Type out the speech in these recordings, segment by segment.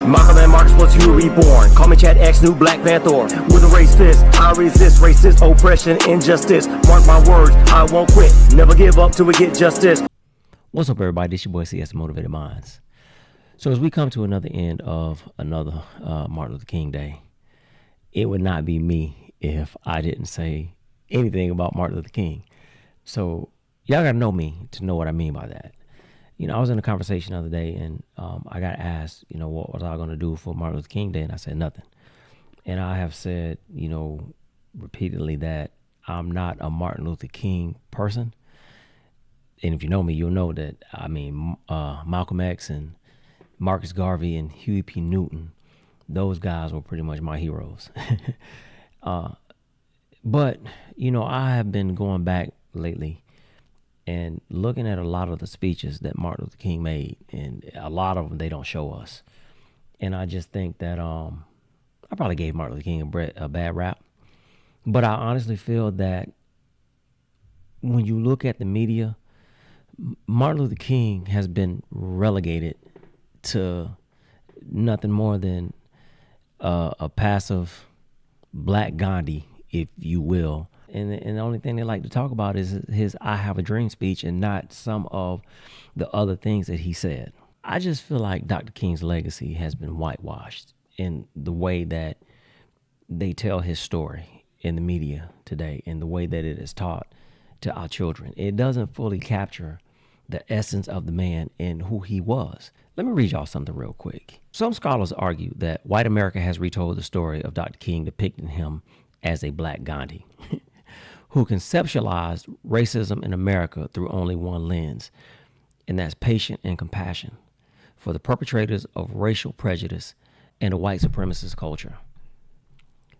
Malcolm and Marcus was Huey reborn. Call me Chad X, new Black Panther. With a race fist, I resist racist oppression, injustice. Mark my words, I won't quit. Never give up till we get justice. What's up, everybody? This your boy CS Motivated Minds. So as we come to another end of another Martin Luther King Day, it would not be me if I didn't say anything about Martin Luther King. So y'all gotta know me to know what I mean by that. You know, I was in a conversation the other day and I got asked, you know, what was I gonna do for Martin Luther King Day? And I said nothing. And I have said, you know, repeatedly that I'm not a Martin Luther King person. And if you know me, you'll know that, I mean, Malcolm X and Marcus Garvey and Huey P. Newton, those guys were pretty much my heroes. But, you know, I have been going back lately and looking at a lot of the speeches that Martin Luther King made, and a lot of them they don't show us. And I just think that I probably gave Martin Luther King a bad rap. But I honestly feel that when you look at the media, Martin Luther King has been relegated to nothing more than a passive Black Gandhi, if you will. And the only thing they like to talk about is his I Have a Dream speech and not some of the other things that he said. I just feel like Dr. King's legacy has been whitewashed in the way that they tell his story in the media today, in the way that it is taught to our children. It doesn't fully capture the essence of the man and who he was. Let me read y'all something real quick. Some scholars argue that white America has retold the story of Dr. King, depicting him as a Black Gandhi who conceptualized racism in America through only one lens, and that's patience and compassion for the perpetrators of racial prejudice and a white supremacist culture.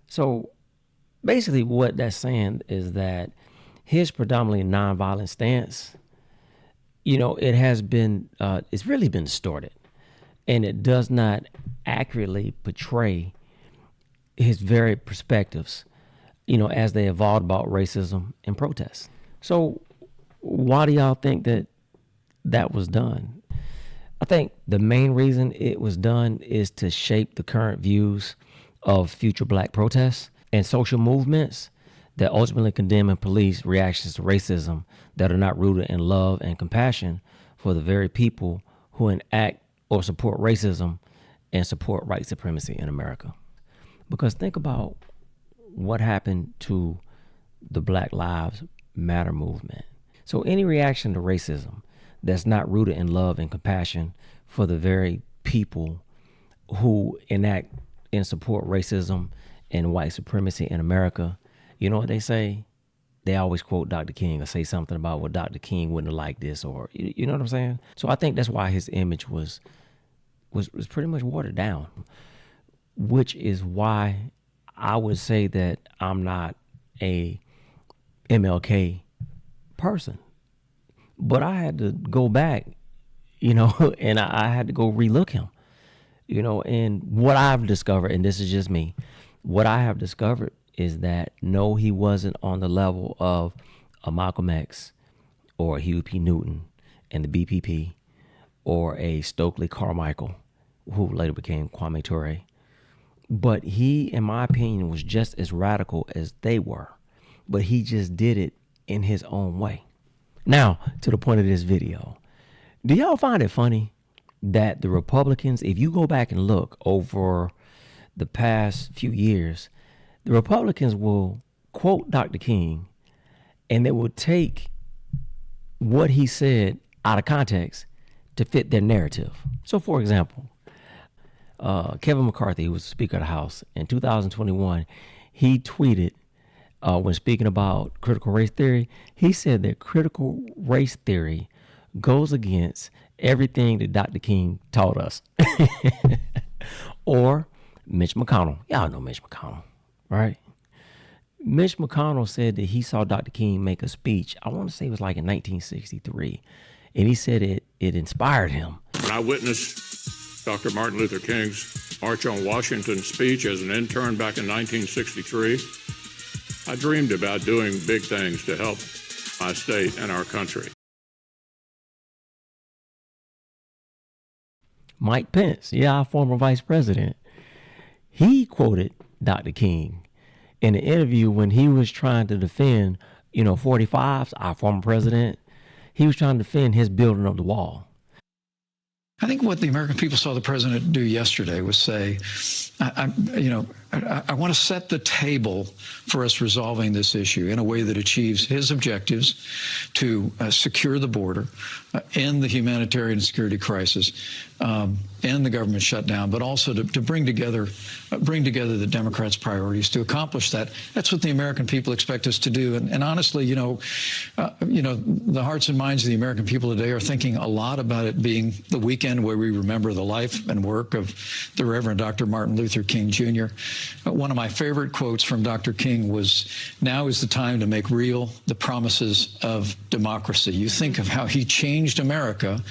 So basically what that's saying is that his predominantly nonviolent stance, you know, it has been, it's really been distorted, and it does not accurately portray his very perspectives, you know, as they evolved about racism and protests. So why do y'all think that that was done? I think the main reason it was done is to shape the current views of future Black protests and social movements that ultimately condemn and police reactions to racism that are not rooted in love and compassion for the very people who enact or support racism and support white supremacy in America. Because think about what happened to the Black Lives Matter movement. So any reaction to racism that's not rooted in love and compassion for the very people who enact and support racism and white supremacy in America, you know what they say? They always quote Dr. King or say something about, well, Dr. King wouldn't have liked this, or you know what I'm saying? So I think that's why his image was pretty much watered down, which is why I would say that I'm not a MLK person. But I had to go back, you know, and I had to go relook him, you know, and what I've discovered, and this is just me, what I have discovered is that no, he wasn't on the level of a Malcolm X or a Huey P. Newton and the BPP, or a Stokely Carmichael, who later became Kwame Ture. But he, in my opinion, was just as radical as they were, but he just did it in his own way. Now, to the point of this video, do y'all find it funny that the Republicans, if you go back and look over the past few years, the Republicans will quote Dr. King and they will take what he said out of context to fit their narrative. So, for example, Kevin McCarthy, who was the Speaker of the House in 2021, he tweeted when speaking about critical race theory, he said that critical race theory goes against everything that Dr. King taught us. Or Mitch McConnell. Y'all know Mitch McConnell, right? Mitch McConnell said that he saw Dr. King make a speech, I want to say it was like in 1963, and he said it inspired him. When I witnessed Dr. Martin Luther King's March on Washington speech as an intern back in 1963, I dreamed about doing big things to help my state and our country. Mike Pence, yeah, our former vice president, he quoted Dr. King in an interview when he was trying to defend, 45's, our former president. He was trying to defend his building of the wall. I think what the American people saw the president do yesterday was say, I want to set the table for us resolving this issue in a way that achieves his objectives to secure the border, end the humanitarian security crisis, end the government shutdown, but also to bring together the Democrats' priorities to accomplish that. That's what the American people expect us to do. And honestly, the hearts and minds of the American people today are thinking a lot about it being the weekend where we remember the life and work of the Reverend Dr. Martin Luther King Jr. One of my favorite quotes from Dr. King was, "Now is the time to make real the promises of democracy." You think of how he changed America.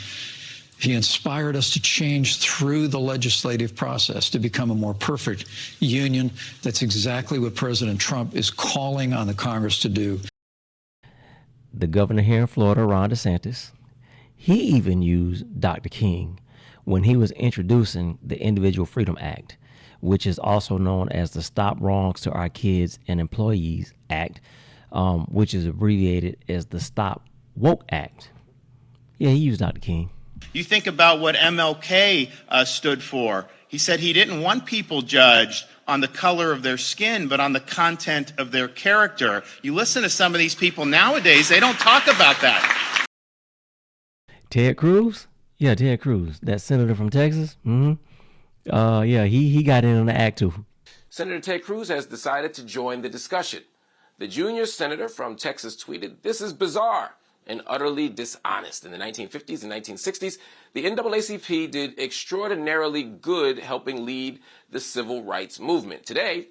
He inspired us to change through the legislative process to become a more perfect union. That's exactly what President Trump is calling on the Congress to do. The governor here in Florida, Ron DeSantis, he even used Dr. King when he was introducing the Individual Freedom Act, which is also known as the Stop Wrongs to Our Kids and Employees Act, which is abbreviated as the Stop Woke Act. Yeah, he used Dr. King. You think about what MLK stood for. He said he didn't want people judged on the color of their skin, but on the content of their character. You listen to some of these people nowadays, they don't talk about that. Ted Cruz? Yeah, Ted Cruz, that senator from Texas. Yeah, he got in on the act too. Senator Ted Cruz has decided to join the discussion. The junior senator from Texas tweeted, "This is bizarre and utterly dishonest. In the 1950s and 1960s, the NAACP did extraordinarily good helping lead the civil rights movement. Today,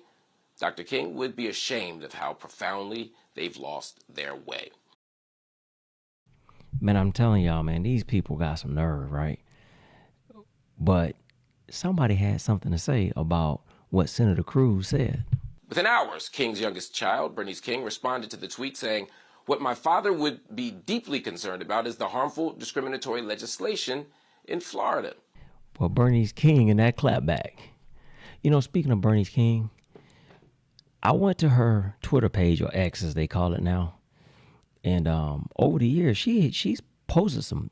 Dr. King would be ashamed of how profoundly they've lost their way." Man, I'm telling y'all, man, these people got some nerve, right? But somebody had something to say about what Senator Cruz said. Within hours, King's youngest child, Bernice King, responded to the tweet saying, "What my father would be deeply concerned about is the harmful discriminatory legislation in Florida." Well, Bernice King and that clapback. Speaking of Bernice King, I went to her Twitter page, or X as they call it now. And over the years, she's posted some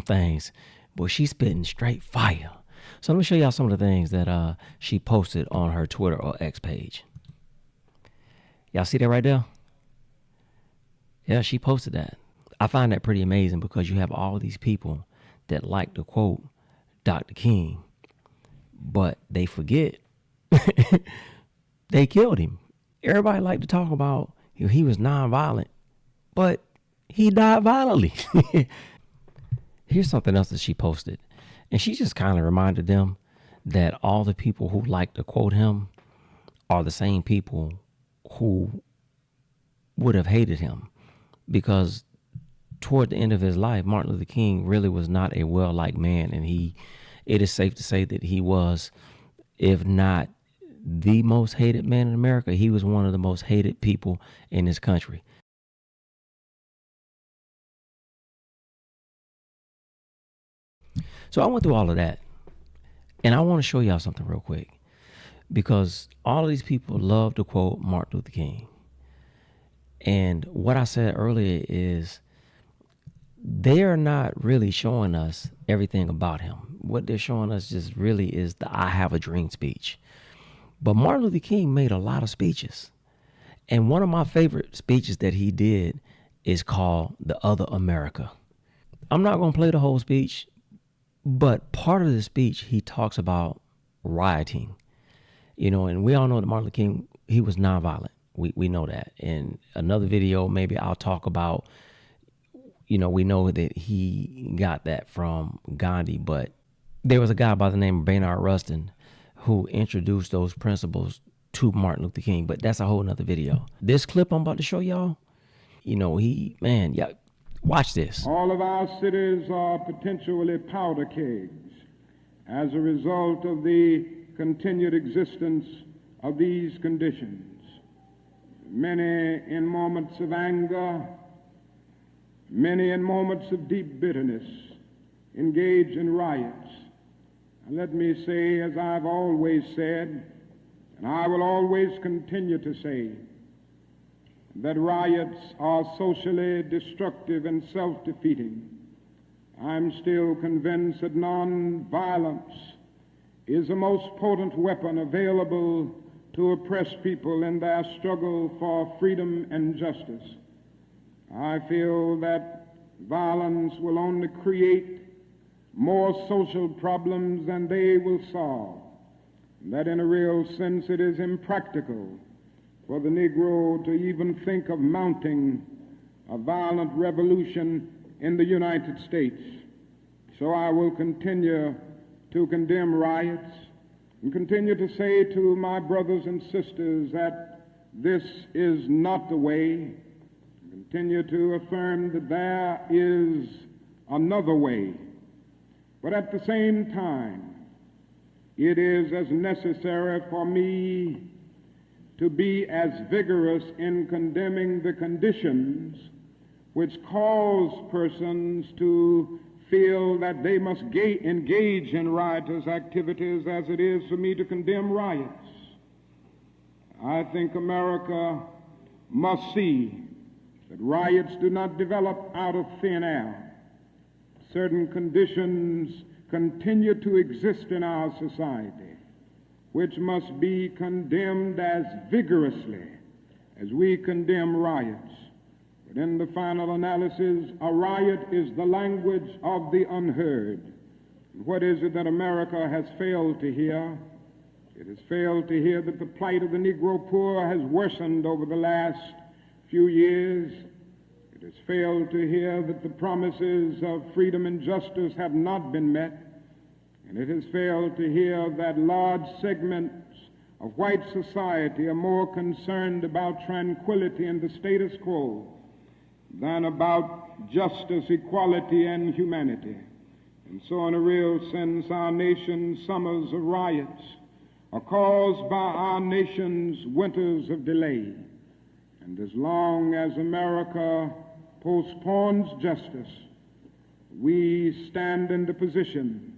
things, but she's spitting straight fire. So let me show y'all some of the things that she posted on her Twitter or X page. Y'all see that right there? Yeah, she posted that. I find that pretty amazing because you have all these people that like to quote Dr. King, but they forget they killed him. Everybody like to talk about he was nonviolent, but he died violently. Here's something else that she posted. And she just kind of reminded them that all the people who like to quote him are the same people who would have hated him. Because toward the end of his life, Martin Luther King really was not a well-liked man. And it is safe to say that he was, if not the most hated man in America, he was one of the most hated people in this country. So I went through all of that, and I want to show y'all something real quick, because all of these people love to quote Martin Luther King. And what I said earlier is they are not really showing us everything about him. What they're showing us just really is the "I have a dream" speech. But Martin Luther King made a lot of speeches. And one of my favorite speeches that he did is called "The Other America." I'm not going to play the whole speech, but part of the speech, he talks about rioting, and we all know that Martin Luther King, he was nonviolent. We know that. In another video, maybe I'll talk about, we know that he got that from Gandhi, but there was a guy by the name of Bayard Rustin who introduced those principles to Martin Luther King, but that's a whole nother video. This clip I'm about to show y'all, watch this. All of our cities are potentially powder kegs as a result of the continued existence of these conditions. Many in moments of anger, many in moments of deep bitterness, engage in riots And let me say, as I've always said, and I will always continue to say, that riots are socially destructive and self-defeating. I'm still convinced that nonviolence is the most potent weapon available to oppress people in their struggle for freedom and justice. I feel that violence will only create more social problems than they will solve, and that in a real sense it is impractical for the Negro to even think of mounting a violent revolution in the United States. So I will continue to condemn riots and continue to say to my brothers and sisters that this is not the way. Continue to affirm that there is another way. But at the same time, it is as necessary for me to be as vigorous in condemning the conditions which cause persons to feel that they must engage in riotous activities as it is for me to condemn riots. I think America must see that riots do not develop out of thin air. Certain conditions continue to exist in our society, which must be condemned as vigorously as we condemn riots. But in the final analysis, a riot is the language of the unheard. And what is it that America has failed to hear? It has failed to hear that the plight of the Negro poor has worsened over the last few years. It has failed to hear that the promises of freedom and justice have not been met. And it has failed to hear that large segments of white society are more concerned about tranquility and the status quo than about justice, equality, and humanity. And so in a real sense, our nation's summers of riots are caused by our nation's winters of delay. And as long as America postpones justice, we stand in the position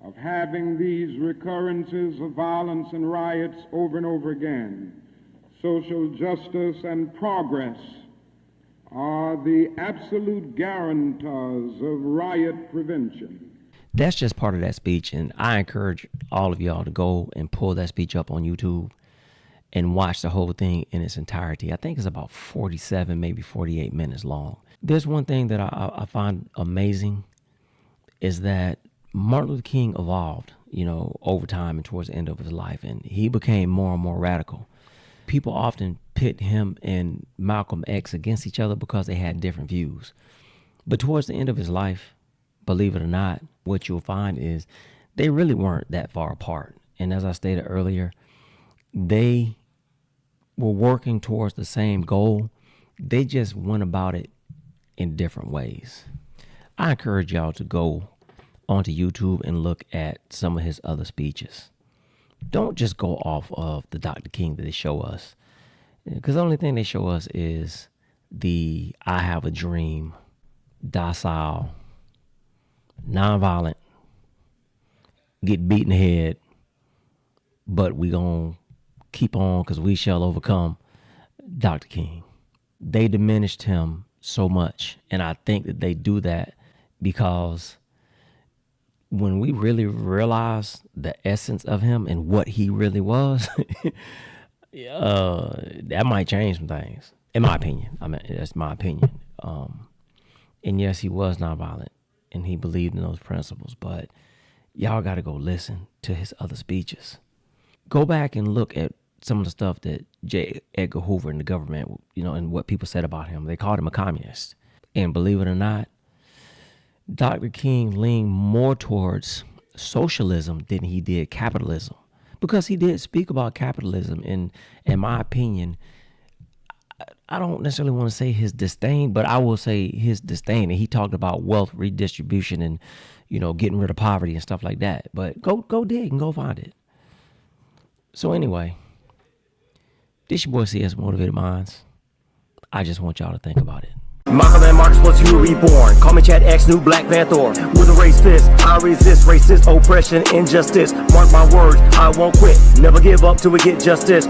of having these recurrences of violence and riots over and over again. Social justice and progress are the absolute guarantors of riot prevention. That's just part of that speech, and I encourage all of y'all to go and pull that speech up on YouTube and watch the whole thing in its entirety. I think it's about 47, maybe 48 minutes long. There's one thing that I find amazing is that Martin Luther King evolved, over time and towards the end of his life, and he became more and more radical. People often pit him and Malcolm X against each other because they had different views. But towards the end of his life, believe it or not, what you'll find is they really weren't that far apart. And as I stated earlier, they were working towards the same goal. They just went about it in different ways. I encourage y'all to go onto YouTube and look at some of his other speeches. Don't just go off of the Dr. King that they show us, because the only thing they show us is the I have a dream, docile, nonviolent, get beat in the head, but we gonna keep on because we shall overcome Dr. King. They diminished him so much, and I think that they do that because when we really realize the essence of him and what he really was, that might change some things, in my opinion. I mean, that's my opinion. And yes, he was nonviolent, and he believed in those principles, but y'all got to go listen to his other speeches. Go back and look at some of the stuff that J. Edgar Hoover and the government, and what people said about him. They called him a communist. And believe it or not, Dr. King leaned more towards socialism than he did capitalism, because he did speak about capitalism. And in my opinion, I don't necessarily want to say his disdain, but I will say his disdain. And he talked about wealth redistribution and, getting rid of poverty and stuff like that. But go dig and go find it. So anyway, this your boy CS Motivated Minds. I just want y'all to think about it. Malcolm and Marcus plus Huey reborn. Call me Chad X, new Black Panther. With a raised fist, I resist racist oppression, injustice. Mark my words, I won't quit. Never give up till we get justice.